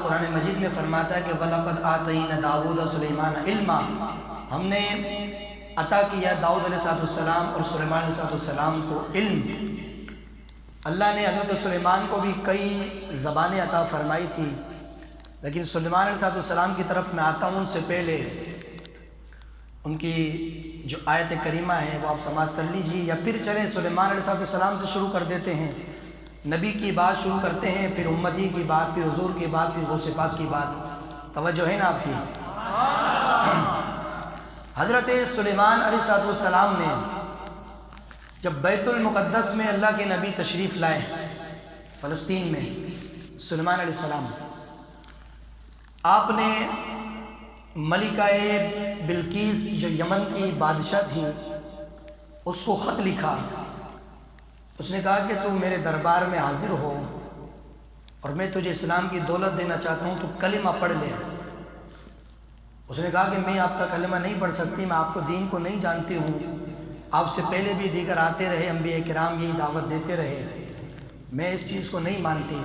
قرآن مجید میں فرماتا ہے کہ وَلَقَدْ آتَيْنَا دَاوُودَ سُلَيْمَانَ عِلْمًا، ہم نے عطا کیا داؤد علیہ السلام اور سلیمان علیہ السلام کو علم۔ اللہ نے حضرت سلیمان کو بھی کئی زبانیں عطا فرمائی تھی، لیکن سلیمان علیہ السلام کی طرف میں آتا ہوں ان سے پہلے ان کی جو آیت کریمہ ہے وہ آپ سماعت کر لیجیے، یا پھر چلیں سلیمان علیہ السلام سے شروع کر دیتے ہیں، نبی کی بات شروع کرتے ہیں، پھر امتی کی بات، پھر حضور کی بات، پھر غوث پاک کی بات۔ توجہ ہے نا آپ کی؟ حضرت سلیمان علیہ السلام نے جب بیت المقدس میں اللہ کے نبی تشریف لائے، فلسطین میں، سلیمان علیہ السلام، آپ نے ملکہ بلقیس جو یمن کی بادشاہ تھی اس کو خط لکھا۔ اس نے کہا کہ تو میرے دربار میں حاضر ہو اور میں تجھے اسلام کی دولت دینا چاہتا ہوں، تو کلمہ پڑھ لے۔ اس نے کہا کہ میں آپ کا کلمہ نہیں پڑھ سکتی، میں آپ کو دین کو نہیں جانتی ہوں، آپ سے پہلے بھی دیگر آتے رہے انبیاء کرام یہی دعوت دیتے رہے، میں اس چیز کو نہیں مانتی۔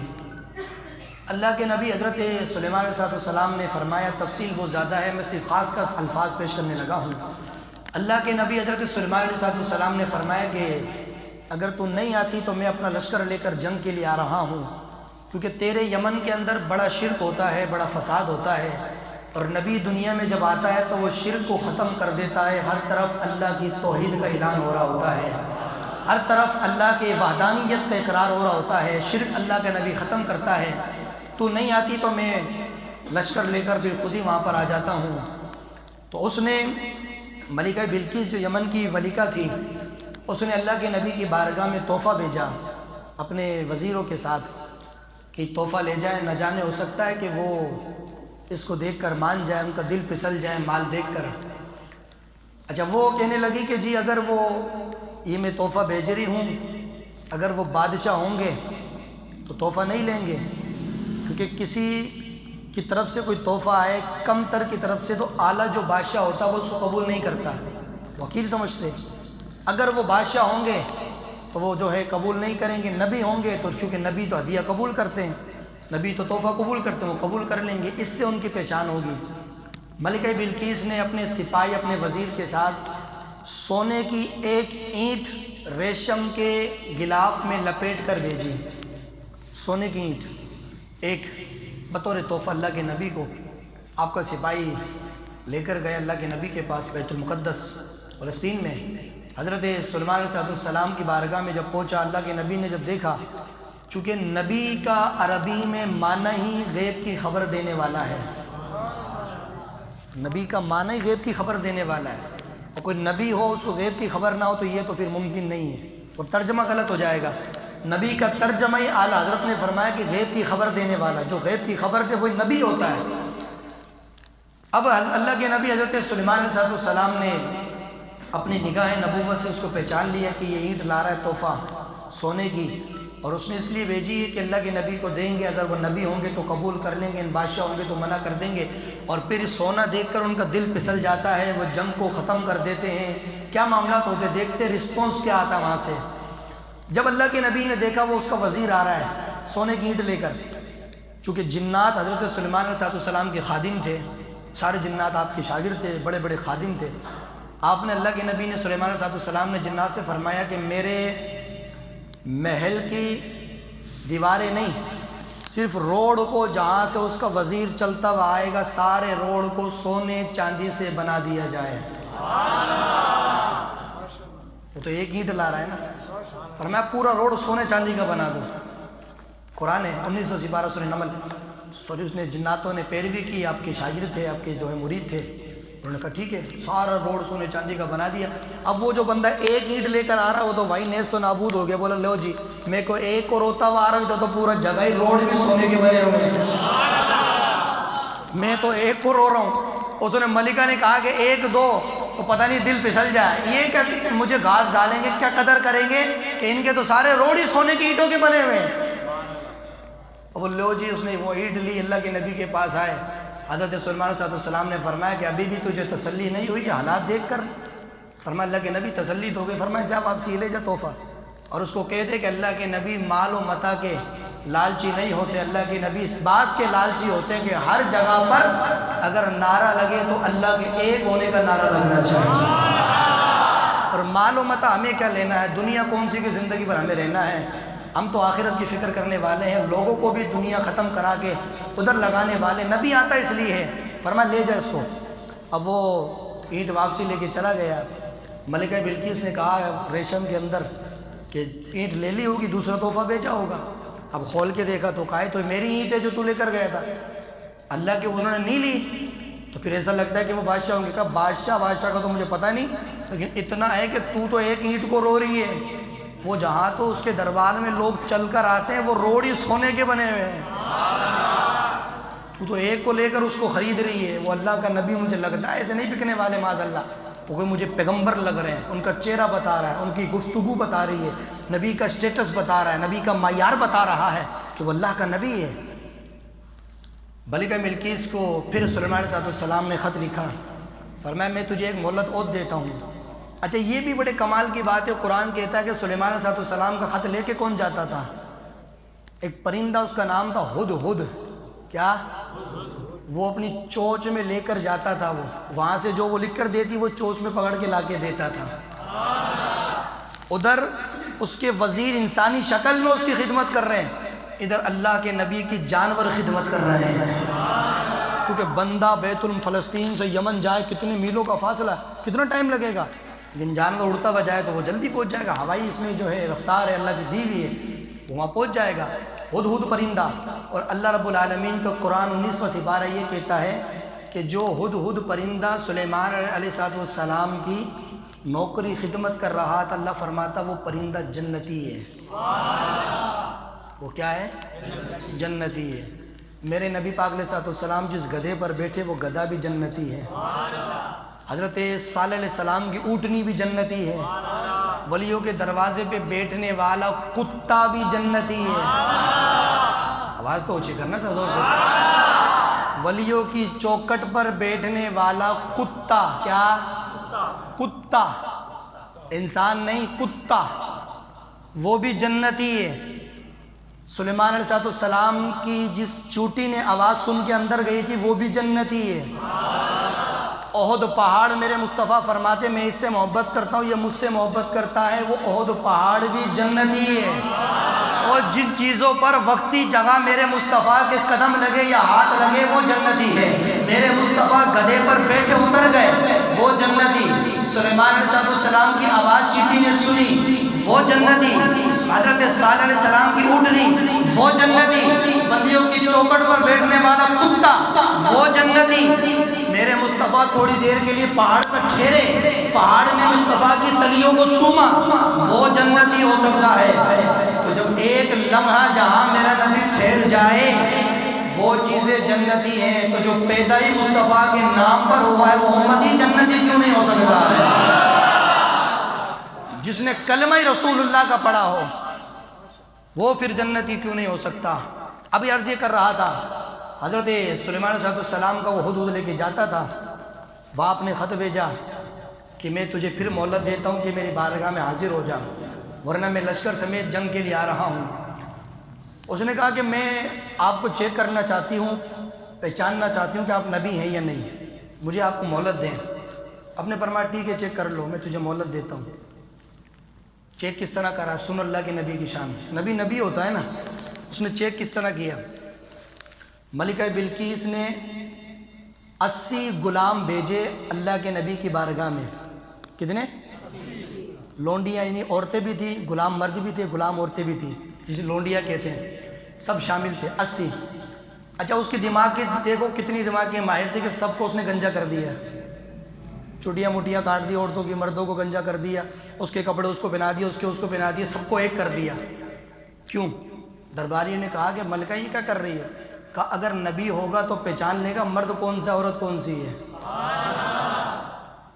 اللہ کے نبی حضرت سلیمان علیہ السلام نے فرمایا، تفصیل بہت زیادہ ہے، میں صرف خاص خاص الفاظ پیش کرنے لگا ہوں۔ اللہ کے نبی حضرت سلیمان علیہ السلام نے فرمایا کہ اگر تو نہیں آتی تو میں اپنا لشکر لے کر جنگ کے لیے آ رہا ہوں، کیونکہ تیرے یمن کے اندر بڑا شرک ہوتا ہے، بڑا فساد ہوتا ہے، اور نبی دنیا میں جب آتا ہے تو وہ شرک کو ختم کر دیتا ہے، ہر طرف اللہ کی توحید کا اعلان ہو رہا ہوتا ہے، ہر طرف اللہ کے وحدانیت کا اقرار ہو رہا ہوتا ہے، شرک اللہ کا نبی ختم کرتا ہے۔ تو نہیں آتی تو میں لشکر لے کر پھر خود ہی وہاں پر آ جاتا ہوں۔ تو اس نے ملکہ بلقیس جو یمن کی ملکہ تھی، اس نے اللہ کے نبی کی بارگاہ میں تحفہ بھیجا اپنے وزیروں کے ساتھ کہ تحفہ لے جائیں، نہ جانے ہو سکتا ہے کہ وہ اس کو دیکھ کر مان جائے، ان کا دل پھسل جائے مال دیکھ کر۔ اچھا، وہ کہنے لگی کہ جی اگر وہ یہ میں تحفہ بھیج رہی ہوں، اگر وہ بادشاہ ہوں گے تو تحفہ نہیں لیں گے، کیونکہ کسی کی طرف سے کوئی تحفہ آئے کم تر کی طرف سے تو اعلیٰ جو بادشاہ ہوتا ہے وہ اس کو قبول نہیں کرتا، وکیل سمجھتے۔ اگر وہ بادشاہ ہوں گے تو وہ جو ہے قبول نہیں کریں گے، نبی ہوں گے تو کیونکہ نبی تو ہدیہ قبول کرتے ہیں، نبی تو تحفہ قبول کرتے ہیں، وہ قبول کر لیں گے، اس سے ان کی پہچان ہوگی۔ ملکہ بلقیس نے اپنے سپاہی اپنے وزیر کے ساتھ سونے کی ایک اینٹ ریشم کے غلاف میں لپیٹ کر بھیجی، سونے کی اینٹ ایک بطور تحفہ اللہ کے نبی کو۔ آپ کا سپاہی لے کر گئے اللہ کے نبی کے پاس بیت المقدس فلسطین میں۔ حضرت سلیمان علیہ السلام کی بارگاہ میں جب پہنچا، اللہ کے نبی نے جب دیکھا، چونکہ نبی کا عربی میں معنی ہی غیب کی خبر دینے والا ہے، نبی کا معنی ہی غیب کی خبر دینے والا ہے، اور کوئی نبی ہو اس کو غیب کی خبر نہ ہو تو یہ تو پھر ممکن نہیں ہے، تو ترجمہ غلط ہو جائے گا۔ نبی کا ترجمہ ہی اعلیٰ حضرت نے فرمایا کہ غیب کی خبر دینے والا، جو غیب کی خبر دے وہی نبی ہوتا ہے۔ اب اللہ کے نبی حضرت سلیمان علیہ السلام نے اپنی نگاہ نبوت سے اس کو پہچان لیا کہ یہ اینٹ لا رہا ہے تحفہ سونے کی، اور اس نے اس لیے بھیجی ہے کہ اللہ کے نبی کو دیں گے، اگر وہ نبی ہوں گے تو قبول کر لیں گے، ان بادشاہ ہوں گے تو منع کر دیں گے، اور پھر سونا دیکھ کر ان کا دل پھسل جاتا ہے، وہ جنگ کو ختم کر دیتے ہیں۔ کیا معاملات ہوتے دیکھتے، رسپانس کیا آتا وہاں سے۔ جب اللہ کے نبی نے دیکھا وہ اس کا وزیر آ رہا ہے سونے کی اینٹ لے کر، چونکہ جنات حضرت سلیمان علیہ السلام کے خادم تھے، سارے جنات آپ کے شاگرد تھے، بڑے بڑے خادم تھے۔ آپ نے اللہ کے نبی نے سلیمان علیہ السلام نے جنات سے فرمایا کہ میرے محل کی دیواریں نہیں، صرف روڈ کو جہاں سے اس کا وزیر چلتا ہوا آئے گا سارے روڈ کو سونے چاندی سے بنا دیا جائے۔ وہ تو ایک اینٹ لا رہا ہے نا، فرمایا پورا روڈ سونے چاندی کا بنا دو۔ قرآن ہے 1912 سورہ نمل۔ اس نے جناتوں نے پیروی کی، آپ کے شاگرد تھے، آپ کے جو ہے مرید تھے، انہوں نے کہا ٹھیک ہے، سارا روڈ سونے چاندی کا بنا دیا۔ اب وہ جو بندہ ایک اینٹ لے کر آ رہا ہے وہ تو وہی نیست و نابود ہو گیا، بولا لو جی میں کو ایک کو روتا ہوا آ رہا ہوں تو پورا جگہ ہی روڈ بھی سونے کے بنے ہوئے ہیں، میں تو ایک کو رو رہا ہوں۔ اس نے ملکہ نے کہا کہ ایک دو تو پتہ نہیں دل پھسل جائے، یہ کہتی کہ مجھے گھاس ڈالیں گے، کیا قدر کریں گے کہ ان کے تو سارے روڈ ہی سونے کی اینٹوں کے بنے ہوئے ہیں۔ وہ لو جی اس نے وہ اینٹ لی، اللہ کے نبی کے پاس آئے۔ حضرت سلیمان علیہ السلام نے فرمایا کہ ابھی بھی تجھے تسلی نہیں ہوئی حالات دیکھ کر؟ فرمایا اللہ کے نبی تسلی تو ہو گئی۔ فرمایا جا واپسی لے جا تحفہ، اور اس کو کہہ دے کہ اللہ کے نبی مال و متا کے لالچی نہیں ہوتے اللہ کے نبی، اس بات کے لالچی ہوتے ہیں کہ ہر جگہ پر اگر نعرہ لگے تو اللہ کے ایک ہونے کا نعرہ لگنا چاہیے۔ اور معلومات ہمیں کیا لینا ہے، دنیا کون سی کی زندگی پر ہمیں رہنا ہے، ہم تو آخرت کی فکر کرنے والے ہیں، لوگوں کو بھی دنیا ختم کرا کے ادھر لگانے والے۔ نبی آتا اس لیے ہے، فرمایا لے جا اس کو۔ اب وہ اینٹ واپسی لے کے چلا گیا۔ ملکہ بلقیس نے کہا ریشم کے اندر کہ اینٹ لے لی ہوگی، دوسرا تحفہ بھیجا ہوگا۔ اب کھول کے دیکھا تو کہا تو میری اینٹ ہے جو تو لے کر گیا تھا، اللہ کے انہوں نے نہیں لی۔ تو پھر ایسا لگتا ہے کہ وہ بادشاہ ہوں گے۔ کہا بادشاہ کا تو مجھے پتہ نہیں، لیکن اتنا ہے کہ تو ایک اینٹ کو رو رہی ہے، وہ جہاں تو اس کے دربار میں لوگ چل کر آتے ہیں وہ روڑ ہی سونے کے بنے ہوئے ہیں، تو ایک کو لے کر اس کو خرید رہی ہے۔ وہ اللہ کا نبی مجھے لگتا ہے ایسے نہیں بکنے والے معاذ اللہ، وہ کوئی مجھے پیغمبر لگ رہے ہیں، ان کا چہرہ بتا رہا ہے، ان کی گفتگو بتا رہی ہے، نبی کا سٹیٹس بتا رہا ہے، نبی کا معیار بتا رہا ہے کہ وہ اللہ کا نبی ہے۔ ملکہ بلقیس کو پھر سلیمان علیہ السلام نے خط لکھا، فرمایا میں تجھے ایک مہلت اور دیتا ہوں۔ اچھا یہ بھی بڑے کمال کی بات ہے، قرآن کہتا ہے کہ سلیمان علیہ السلام کا خط لے کے کون جاتا تھا؟ ایک پرندہ اس کا نام تھا ہدہد۔ کیا؟ وہ اپنی چونچ میں لے کر جاتا تھا، وہ وہاں سے جو وہ لکھ کر دیتی وہ چونچ میں پکڑ کے لا کے دیتا تھا۔ ادھر اس کے وزیر انسانی شکل میں اس کی خدمت کر رہے ہیں، ادھر اللہ کے نبی کی جانور خدمت کر رہے ہیں، کیونکہ بندہ بیت فلسطین سے یمن جائے کتنے میلوں کا فاصلہ، کتنا ٹائم لگے گا، لیکن جانور اڑتا ہوا جائے تو وہ جلدی پہنچ جائے گا، ہوائی اس میں جو ہے رفتار ہے اللہ کی دی ہوئی ہے، وہ وہاں پہنچ جائے گا۔ ہدہد پرندہ، اور اللہ رب العالمین کا قرآن 19واں سپارہ یہ کہتا ہے کہ جو ہدہد پرندہ سلیمان علیہ السلام کی نوکری خدمت کر رہا تھا، اللہ فرماتا وہ پرندہ جنتی ہے۔ وہ کیا ہے؟ جنتی ہے۔ میرے نبی پاک علیہ السلام جس گدھے پر بیٹھے وہ گدھا بھی جنتی ہے، حضرت صالح علیہ السلام کی اونٹنی بھی جنتی ہے، ولیوں کے دروازے پہ بیٹھنے والا کتا بھی جنتی ہے۔ آواز تو اونچی کرنا سر زور سے۔ ولیوں کی چوکٹ پر بیٹھنے والا کتا، کیا؟ کتا، انسان نہیں کتا، وہ بھی جنتی ہے۔ سلیمان علیہ السلام کی جس چوٹی نے آواز سن کے اندر گئی تھی وہ بھی جنتی ہے۔ احد پہاڑ میرے مصطفیٰ فرماتے میں اس سے محبت کرتا ہوں، یہ مجھ سے محبت کرتا ہے، وہ احد پہاڑ بھی جنتی ہے۔ اور جن چیزوں پر وقتی جگہ میرے مصطفیٰ کے قدم لگے یا ہاتھ لگے وہ جنتی ہے۔ میرے مصطفیٰ گدھے پر بیٹھے اتر گئے وہ جنتی، سلیمان علیہ السلام کی آواز چیٹی نے سنی وہ جنتی، حضرت صالح علیہ السلام کی اونٹنی وہ جنتی، بندیوں کی چوکٹ پر بیٹھنے والا کتا وہ جنتی۔ میرے مصطفیٰ تھوڑی دیر کے لیے پہاڑ پر ٹھہرے، پہاڑ نے مصطفیٰ کی تلیوں کو چھوما وہ جنتی ہو سکتا ہے۔ تو جب ایک لمحہ جہاں میرا نبی ٹھہر جائے وہ چیزیں جنتی ہیں، تو جو پیدا ہی مصطفیٰ کے نام پر ہوا ہے وہ امتی جنتی کیوں نہیں ہو سکتا ہے؟ جس نے کلمہ رسول اللہ کا پڑھا ہو وہ پھر جنتی کیوں نہیں ہو سکتا؟ ابھی عرض یہ کر رہا تھا، حضرت سلیمان علیہ السلام کا وہ ہدہد لے کے جاتا تھا، وہ آپ نے خط بھیجا کہ میں تجھے پھر مہلت دیتا ہوں کہ میری بارگاہ میں حاضر ہو جا، ورنہ میں لشکر سمیت جنگ کے لیے آ رہا ہوں۔ اس نے کہا کہ میں آپ کو چیک کرنا چاہتی ہوں، پہچاننا چاہتی ہوں کہ آپ نبی ہیں یا نہیں، مجھے آپ کو مہلت دیں۔ آپ نے فرمایا ٹھیک ہے چیک کر لو، میں تجھے مہلت دیتا ہوں۔ چیک کس طرح کرا؟ سن اللہ کے نبی کی شان، نبی نبی ہوتا ہے نا، اس نے چیک کس طرح کیا؟ ملکہ بلقیس نے 80 غلام بھیجے اللہ کے نبی کی بارگاہ میں۔ کتنے؟ لونڈیاں، یعنی عورتیں بھی تھیں، غلام مرد بھی تھے، غلام عورتیں بھی تھیں، جسے لونڈیا کہتے ہیں، سب شامل تھے 80۔ اچھا اس کی دماغ کی دیکھو کتنی دماغ کی ماہر تھی کہ سب کو اس نے گنجا کر دیا، چٹیاں مٹیاں کاٹ دی عورتوں کی، مردوں کو گنجا کر دیا، اس کے کپڑے اس کو پہنا دیے، اس کو پہنا دیے، سب کو ایک کر دیا۔ کیوں؟ درباری نے کہا کہ ملکہ یہ کیا کر رہی ہے؟ کہا اگر نبی ہوگا تو پہچان لے گا مرد کون سا عورت کون سی ہے،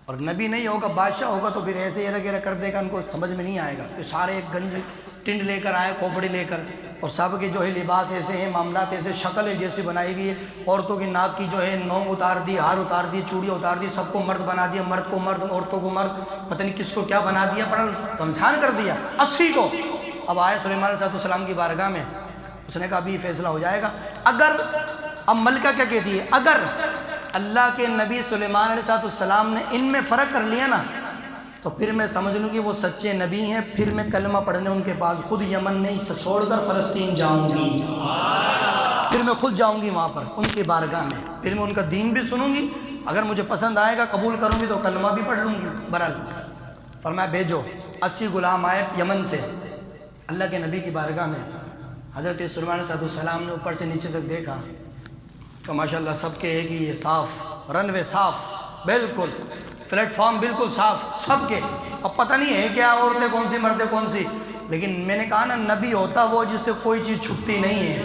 اور نبی نہیں ہوگا بادشاہ ہوگا تو پھر ایسے ایرا گیرا کر دے گا، ان کو سمجھ میں نہیں آئے گا۔ تو سارے ایک گنج ٹنڈ لے کر آئے، کھوپڑی لے کر، اور سب کے جو ہے لباس ایسے ہیں، معاملات ایسے، شکل ہے جیسی بنائی ہوئی ہے، عورتوں کی ناک کی جو ہے نوم اتار دی، ہار اتار دی، چوڑیاں اتار دی، سب کو مرد بنا دیا، مرد کو مرد، عورتوں کو مرد، پتہ نہیں کس کو کیا بنا دیا، بڑا گمسان کر دیا 80 کو۔ اب آئے سلیمان علیہ السلام کی بارگاہ میں، اس نے کہا ابھی فیصلہ ہو جائے گا۔ اگر اب ملکہ کیا کہتی ہے، اگر اللہ کے نبی سلیمان علیہ السلام نے ان میں فرق کر لیا نا تو پھر میں سمجھ لوں کہ وہ سچے نبی ہیں، پھر میں کلمہ پڑھنے ان کے پاس خود یمن نہیں چھوڑ کر فلسطین جاؤں گی، پھر میں خود جاؤں گی وہاں پر ان کی بارگاہ میں، پھر میں ان کا دین بھی سنوں گی، اگر مجھے پسند آئے گا قبول کروں گی تو کلمہ بھی پڑھ لوں گی۔ برحال فرمایا بھیجو۔ 80 غلام آئے یمن سے اللہ کے نبی کی بارگاہ میں۔ حضرت سلیمان علیہ السلام نے اوپر سے نیچے تک دیکھا کہ ماشاءاللہ سب کے ایک ہی یہ صاف، رن وے صاف، بالکل پلیٹ فارم بالکل صاف سب کے۔ اب پتہ نہیں ہے کیا عورتیں کون سی مردیں کون سی، لیکن میں نے کہا نا نبی ہوتا وہ جس سے کوئی چیز چھپتی نہیں ہے،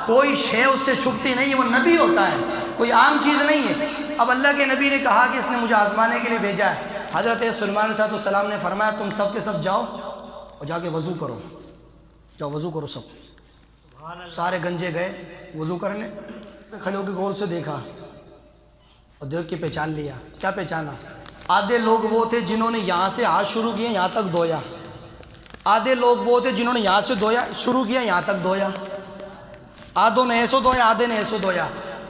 کوئی شے اس سے چھپتی نہیں ہے، وہ نبی ہوتا ہے، کوئی عام چیز نہیں ہے۔ اب اللہ کے نبی نے کہا کہ اس نے مجھے آزمانے کے لیے بھیجا ہے۔ حضرت سلیمان علیہ السلام نے فرمایا تم سب کے سب جاؤ اور جا کے وضو کرو، جاؤ وضو کرو سب۔ سارے گنجے گئے وضو کرنے، کھڑے ہو کے غور سے دیکھا اور دیکھ کے پہچان لیا۔ کیا پہچانا؟ آدھے لوگ وہ تھے جنہوں نے یہاں سے ہاتھ شروع کیے یہاں تک دھویا، آدھے لوگ وہ تھے جنہوں نے یہاں سے دھویا شروع کیا یہاں تک دھویا، آدھوں نے ایسو دھویا آدھے نے ایسو دھویا۔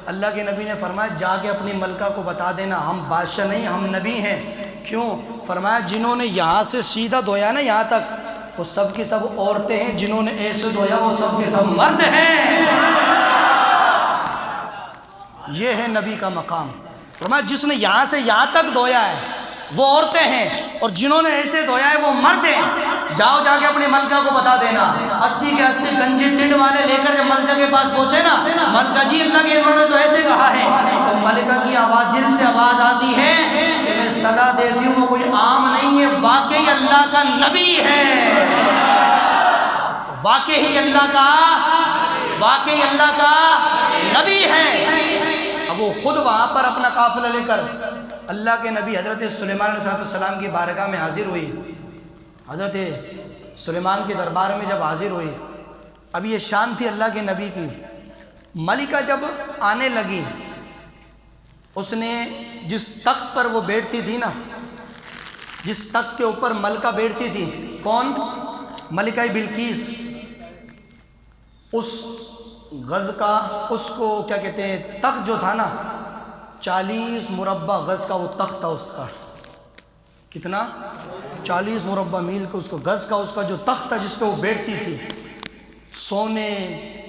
اللہ کے نبی نے فرمایا جا کے اپنی ملکہ کو بتا دینا ہم بادشاہ نہیں ہم نبی ہیں۔ کیوں؟ فرمایا جنہوں نے یہاں سے سیدھا دھویا نا یہاں تک وہ سب کی سب عورتیں ہیں، جنہوں نے ایسے دھویا وہ سب کے سب مرد ہیں۔ یہ ہے نبی کا مقام۔ فرمایا جس نے یہاں سے یہاں تک دھویا ہے وہ عورتیں ہیں اور جنہوں نے ایسے دھویا ہے وہ مرد ہیں۔ جاؤ جا کے اپنی ملکہ کو بتا دینا۔ 80 کے 80 گنجے ٹنڈ والے لے کر جب ملکہ کے پاس پہنچے نا، ملکہ جی اللہ کے انہوں نے تو ایسے کہا ہے، تو ملکہ کی آواز دل سے آواز آتی ہے کہ میں صدا دیتی ہوں وہ کوئی عام نہیں ہے، واقعی اللہ کا نبی ہے، واقعی اللہ کا نبی ہے۔ اب وہ خود وہاں پر اپنا قافلہ لے کر اللہ کے نبی حضرت سلیمان علیہ السلام کی بارگاہ میں حاضر ہوئی۔ حضرت سلیمان کے دربار میں جب حاضر ہوئی، اب یہ شان تھی اللہ کے نبی کی۔ ملکہ جب آنے لگی، اس نے جس تخت پر وہ بیٹھتی تھی نا، جس تخت کے اوپر ملکہ بیٹھتی تھی، کون؟ ملکہ بلقیس، اس غز کا اس کو کیا کہتے ہیں تخت جو تھا نا 40 مربع غز کا وہ تخت تھا اس کا، کتنا؟ 40 مربع میل کا اس کو غز کا اس کا جو تخت تھا جس پہ وہ بیٹھتی تھی، سونے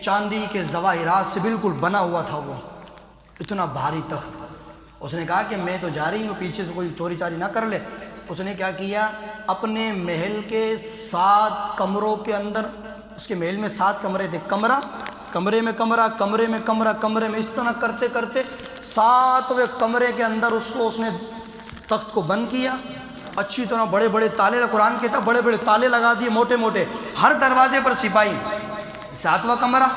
چاندی کے زواہرات سے بالکل بنا ہوا تھا، وہ اتنا بھاری تخت۔ اس نے کہا کہ میں تو جا رہی ہوں پیچھے سے کوئی چوری چاری نہ کر لے۔ اس نے کیا کیا، اپنے محل کے 7 کمروں کے اندر، اس کے محل میں 7 کمرے تھے، کمرے میں کمرہ، کمرے میں کمرہ، کمرے میں، اس طرح کرتے کرتے 7ویں کمرے کے اندر اس نے تخت کو بند کیا، اچھی طرح بڑے بڑے تالے، قرآن کہتا ہے بڑے بڑے تالے لگا دیے موٹے موٹے، ہر دروازے پر سپاہی۔ 7واں کمرہ،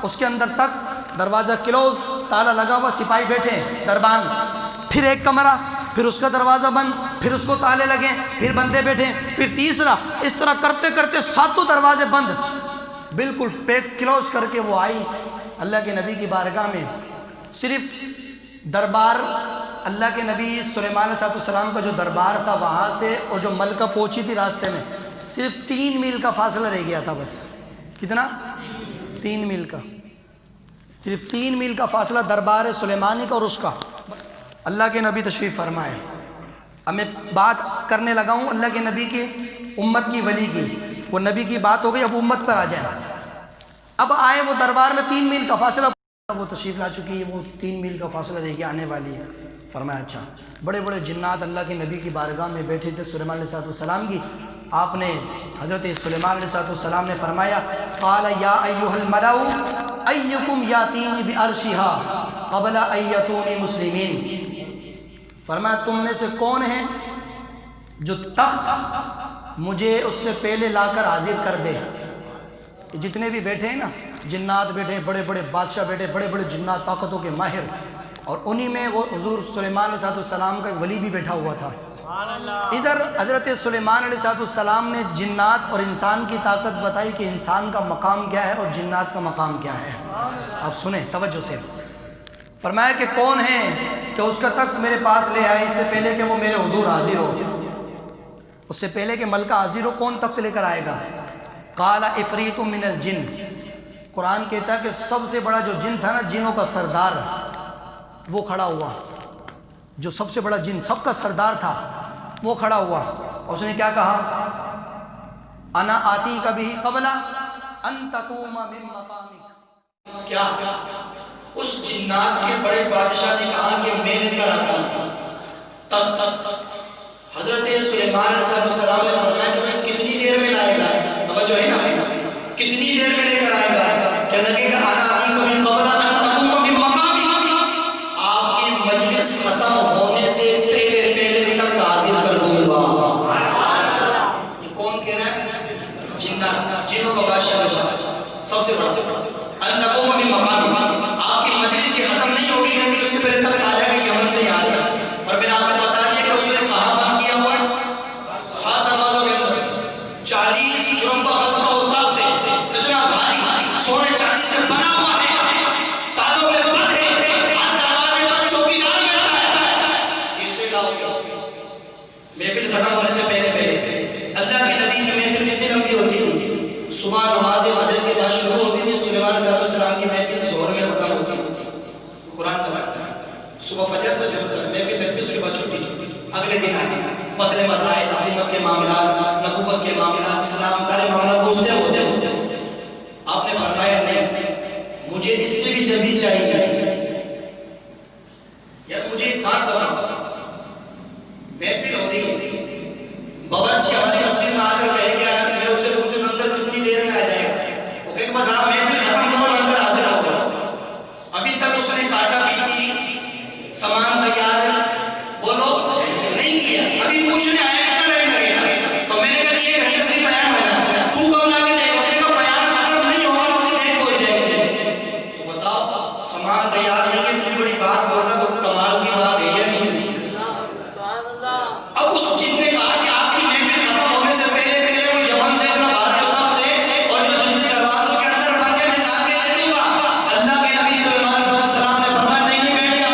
اس کے اندر تخت، دروازہ کلوز، تالا لگا ہوا، سپاہی بیٹھے دربان۔ پھر ایک کمرہ، پھر اس کا دروازہ بند، پھر اس کو تالے لگے، پھر بندے بیٹھے، پھر تیسرا، اس طرح کرتے کرتے 7 دروازے بند، بالکل پیک کلوز کر کے وہ آئی اللہ کے نبی کی بارگاہ میں۔ صرف دربار اللہ کے نبی سلیمان علیہ السلام کا جو دربار تھا وہاں سے اور جو ملکہ پہنچی تھی راستے میں صرف 3 میل کا فاصلہ رہ گیا تھا بس۔ کتنا؟ 3 میل کا، صرف 3 میل کا فاصلہ دربار سلیمانی کا اور اس کا۔ اللہ کے نبی تشریف فرمائے۔ اب میں بات کرنے لگا ہوں اللہ کے نبی کے امت کی ولی کی، وہ نبی کی بات ہو گئی، اب امت پر آ جائیں۔ اب آئے وہ دربار میں 3 میل کا فاصلہ، وہ تشریف لا چکی ہے، وہ 3 میل کا فاصلہ رہ کے آنے والی ہے۔ فرمایا اچھا، بڑے بڑے جنات اللہ کے نبی کی بارگاہ میں بیٹھے تھے سلیمان علیہ السلام کی۔ آپ نے حضرت سلیمان علیہ السلام نے فرمایا قال یا ایھا الملأ ایکم یاتینی بعرشها قبل ان یاتونی مسلمین۔ فرمایا تم میں سے کون ہے جو تخت مجھے اس سے پہلے لا کر حاضر کر دے۔ جتنے بھی بیٹھے ہیں نا، جنات بیٹھے، بڑے بڑے بادشاہ بیٹھے، بڑے بڑے جنات طاقتوں کے ماہر، اور انہی میں حضور سلیمان علیہ السلام کا ایک ولی بھی بیٹھا ہوا تھا۔ ادھر حضرت سلیمان علیہ السلام نے جنات اور انسان کی طاقت بتائی کہ انسان کا مقام کیا ہے اور جنات کا مقام کیا ہے۔ آپ سنیں توجہ سے۔ فرمایا کہ کون ہے کہ اس کا تخت میرے پاس لے آئے اس سے پہلے کہ وہ میرے حضور حاضر ہو، اس سے پہلے کہ ملکہ حاضر ہو کون تخت لے کر آئے گا؟ قال عفریت من الجن، قرآن کہتا ہے کہ سب سے بڑا جو جن تھا نا، جنوں کا سردار، وہ کھڑا ہوا. جو سب سے بڑا جن، سب کا سردار تھا، وہ کھڑا ہوا. اس نے کیا کہا؟ انا آتی کبھی قبل ان تقوم من مقامک. کیا اس جنات کے بڑے بادشاہ نے کہا کہ میں لے کر آتا ہوں تخت. حضرت سلیمان علیہ السلام نے فرمایا کہ میں کتنی دیر میں لائے گا؟ توجہ ہے نا، کتنی دیر میں لے کر آئے گا؟ کہنے لگے کہ انا آتی کبھی قبل ان تقوم من مقامک، آپ کی مجلس ختم ہونے سے پہلے پہلے تک حاضر کر دوں گا. یہ کون کہہ رہا ہے؟ جنات، جنوں کا بادشاہ سب سے بڑا. ان تقوم من مقامک، آپ کی مجلس کی ختم نہیں ہوگی کیونکہ اس سے پہلے تک آ جائے گا یمن سے یہاں سے. اور میں نے آپ کو بتا دیا کہ اس نے کہاں بند کیا ہوا ہے؟ 7 دروازوں کے اندر 40 گروہ کا خصوصہ استاد تھے، اتنا بھاری سونے چاندی سے بنا ہوا ہے، تالوں میں بند ہے، ہر دروازے پر چوکیدار بیٹھا ہے. کیسے لاؤ گے؟ محفل ختم ہونے سے پہلے پہلے. اللہ کے نبی کی محفل کتنی لمبی ہوتی ہے؟ صبح نماز فجر کے بعد شروع ہوتی تھی، سلیمان علیہ السلام کی محفل ظہر میں ختم ہوتی تھی. قرآن بتاتا ہے صبح فجر سے جو محفل لگتی اس کے بعد چھوٹی چھوٹی اگلے دن آتی. مسئلے مسائل، حکومت کے معاملات، نبوت کے معاملات، اسلام سارے معاملات پوچھتے پوچھتے آپ نے فرمایا نہیں، مجھے اس سے بھی جلدی چاہیے. یا مجھے ایک بات بتاؤ، محفل ہو رہی ہے، باورچی ہماری مسجد میں آ کر کہے گیا کہ میں اس سے پوچھوں لنگر کتنی دیر میں آ جائے گا؟ وہ کہے کہ بس آپ محفل ختم کرو، لنگر حاضر ہو جاؤ. ابھی تک اس نے کاٹا پیتی سامان تیار بولو نہیں کیا، ابھی پوچھنے آیا کتنا ٹائم لگے گا؟ تو میں نے کہا یہ گھنٹے سے بیان ہونا، تو کب لا کے دے گا؟ اس نے کہا بیان ختم نہیں ہوگا، اپنی لیٹ ہو جائے گی. تو بتاؤ سامان تیار نہیں ہے، اتنی بڑی بات بول رہا، وہ کمال کی بات ہے یا نہیں؟ اب اس چیز نے کہا کہ آپ کی محفل ختم ہونے سے پہلے پہلے وہ یمن سے اتنا بھاری ہوتا ہے اور جو دوسرے دروازوں کے اندر بندے میں لا کے دے دوں گا. اللہ کے نبی سلیمان علیہ السلام نے فرمایا نہیں بیٹھ جا،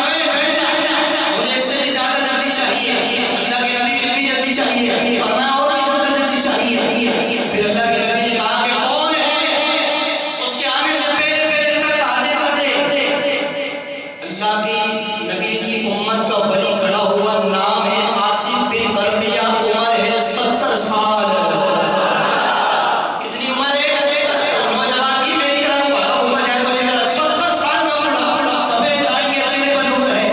مجھے اس سے بھی زیادہ جلدی چاہیے. اللہ کے نبی کتنی جلدی چاہیے؟ فرمایا اور بھی زیادہ جلدی چاہیے. پھر اللہ کے نبی نے کہا کہ کون ہے اس کے آنے سے پہلے پہلے تک حاضر کر دے. اللہ کی نبی کی امت کا ولی کھڑا ہوا، نام ہے عاصم بن برقیہ، عمر ہے 70 سال. کتنی عمر ہے؟ نوجوان کی میری طرح نہیں بڑا ہوا جائے تو میرا 70 سال کا بڑا، سفید داڑھی ہے، چہرے پر نور ہے،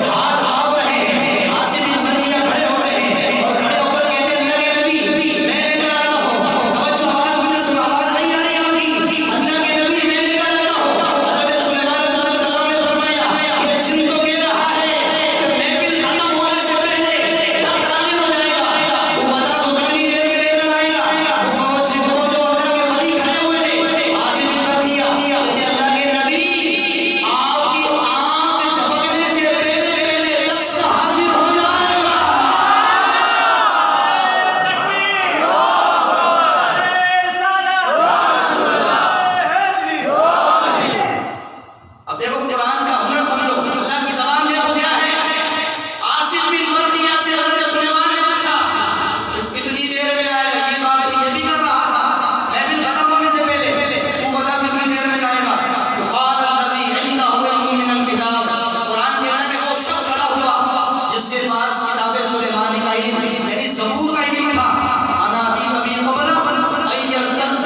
ہاتھ کانپ رہے ہیں. عاصم بن برقیہ کھڑے ہوتے ہیں اور کھڑے ہو کر کہتے ہیں اللہ کے نبی میں لے کر آتا ہوں. توجہ آواز مجھے سنا، آواز نہیں آ رہی آپ کی؟ اللہ کے نبی میں لے کر آتا ہوں. حضرت سلیمان علیہ السلام نے فرمایا یہ جن تو کہہ رہا ہے کہ محفل ختم ہونے سے پہلے تک حاضر ہو جائے گا. تو بتا تو کتنی دیر میں لے کر آئے گا؟ فوج جو اللہ کے ولی کھڑے ہوئے تھے، عاصم بن برقیہ، اللہ کے نبی آپ کی آنکھ جھپکنے سے پہلے پہلے تک حاضر ہو جائے گا. اب دیکھو قرآن کا ہنر سمجھو، اللہ کی زبان دیکھو کیا ہے. عاصم بن برقیہ سے حضرت سلیمان نے پوچھا تو کتنی دیر میں لائے گا؟ یہ بات تو یہ بھی کر رہا تھا محفل ختم ہونے سے پہلے، تو بتا کتنی دیر میں لائے گا؟ تو قال الذی عنده علم من الکتاب، قرآن کہتا ہے کہ وہ شخص کھڑا ہوا جس کے پاس کتاب سلیمان کا علم، یعنی زبور کا علم تھا. انا اتیک بہ قبل ان یرتد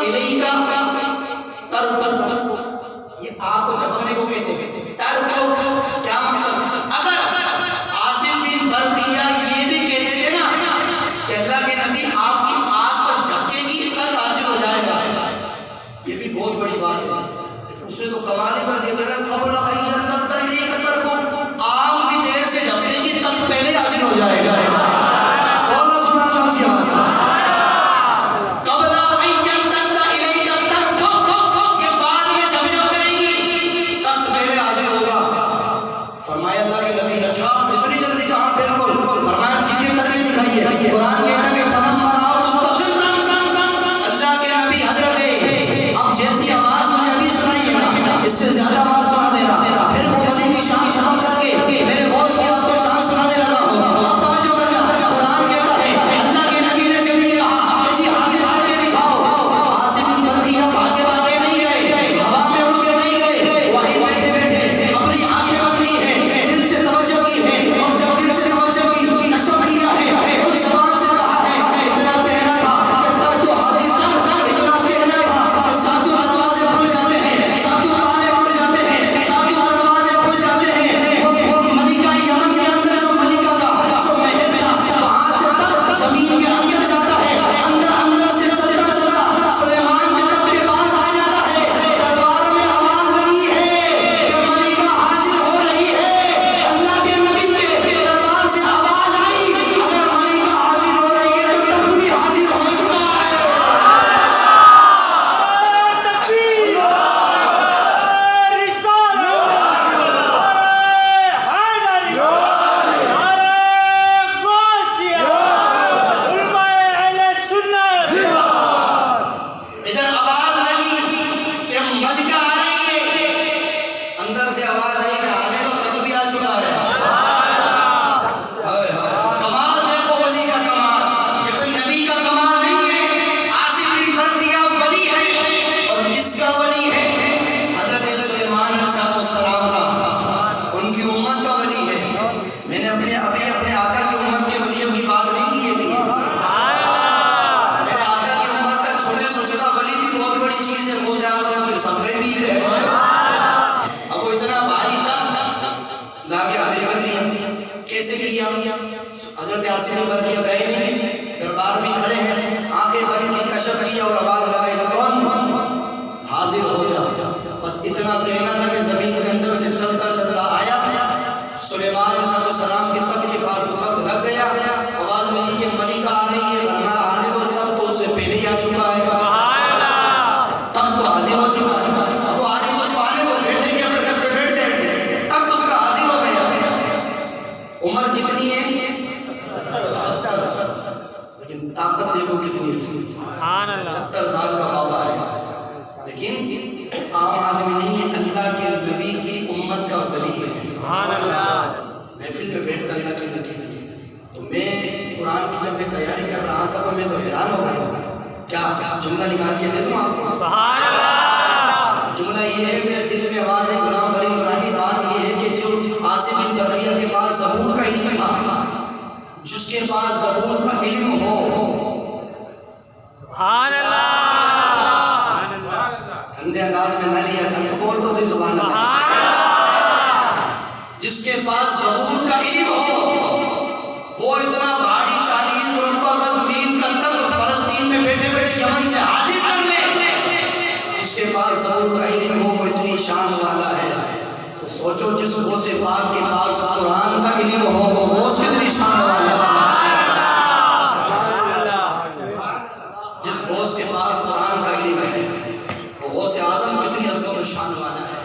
الیک طرفک، یہ آپ کو جھپکنے کو کہتے ہیں. طرف کیا مقصد؟ اگر عاصم بن برقیہ یہ بھی کہتے تھے نا کہ اللہ کے نبی آپ کی آنکھ بس جھپکے گی تک حاضر ہو جائے گا، یہ بھی بہت بڑی بات ہے. لیکن اس نے تو کمال ہی کر دیا، قبل ان یرتد الیک طرفک، آنکھ بھی دیر سے جھپکے گی تک پہلے حاضر ہو جائے گا. بولو سنا سوچی آواز قبل ان یرتد الیک طرفک، یہ بعد میں جب جب کرے گی تک پہلے حاضر ہوگا. فرمایا اللہ کے نبی اچھا اتنی جلدی؟ جہاں بالکل. فرمایا ٹھیک ہے کر کے دکھائیے. قرآن کہہ رہا ہے کہ فلما رأوا مستقرا، اللہ کے نبی حضرت اب جیسی آواز مجھے ابھی سنائی ہے اس سے زیادہ آواز سنا سے آواز آئی کہ آنے کو تک بھی آ چکا ہے. کمال دیکھو ولی کا کمال. یہ کوئی نبی کا کمال نہیں ہے. عاصم بن برقیہ ولی ہے. اور کس کا ولی ہے؟ حضرت سلیمان علیہ السلام کا. ان کی امت کا ولی ہے. میں نے ابھی اپنے آقا کی امت کے ولیوں کی بات نہیں کی ہے. میرے آقا کی امت کا چھوٹے سے چھوٹا ولی بھی بہت بڑی چیز ہے. وہ سے آزم سب کے پیر ہے. اب وہ اتنا بھاری تھا لا کے حاضر کر دیا. کیسے کیا؟ حضرت عاصم بن برقیہ گئے نہیں, دربار میں کھڑے ہیں, آنکھیں بند کی, کشف کی اور آواز لگائی کون حاضر ہو جا. بس اتنا کہنا تھا کہ زمین کے اندر سے چلتا چلتا آیا. سلیمان علیہ السلام کے تخت کے پاس وقت لگ گیا. آواز لگی کہ ملکہ آ رہی ہے. فرمایا آنے کو تخت تو اس سے پہلے ہی آ چکا ہے. تخت تو حاضر ہو چکا ہے. اب وہ آنے کو آنے کو بیٹھے گے بیٹھ جائیں گے. تخت اس کا حاضر ہو گیا. عمر کتنی ہے؟ 70. لیکن طاقت دیکھو کتنی ہے. 70 سال کا بابا ہے. لیکن عام آدمی نہیں ہے. اللہ کے نبی کی امت کا ولی ہے. محفل میں بیٹھتا نہیں. تو میں قرآن کی جب میں تیاری کر رہا تھا تو میں تو حیران ہو گیا. کیا جملہ نکال کے دے دوں آپ کو؟ جملہ یہ ہے کہ دل میں آواز ہے غلام فرید نورانی. بات یہ ہے کہ جو عاصم بن برقیہ کے پاس زبور کا علم تھا, جس کے پاس زبور کا علم ہو, سبحان اللہ, ٹھنڈے انداز میں نہ لیا تھا. بول تو صحیح سبحان اللہ. جس کے پاس زبور کا علم ہو, وہ اتنا بھاری 40 مربع گز زمین کا تخت فلسطین میں بیٹھے بیٹھے یمن سے حاصل کر لے. جس کے پاس زبور کا علم ہو وہ اتنی شان والا ہے. سوچو جس غوث پاک کے پاس قرآن کا علم ہو وہ غوث کتنی شان والا ہے. جس غوث کے پاس قرآن کا علم ہے وہ غوث اعظم کتنی عظمت و شان والا ہے.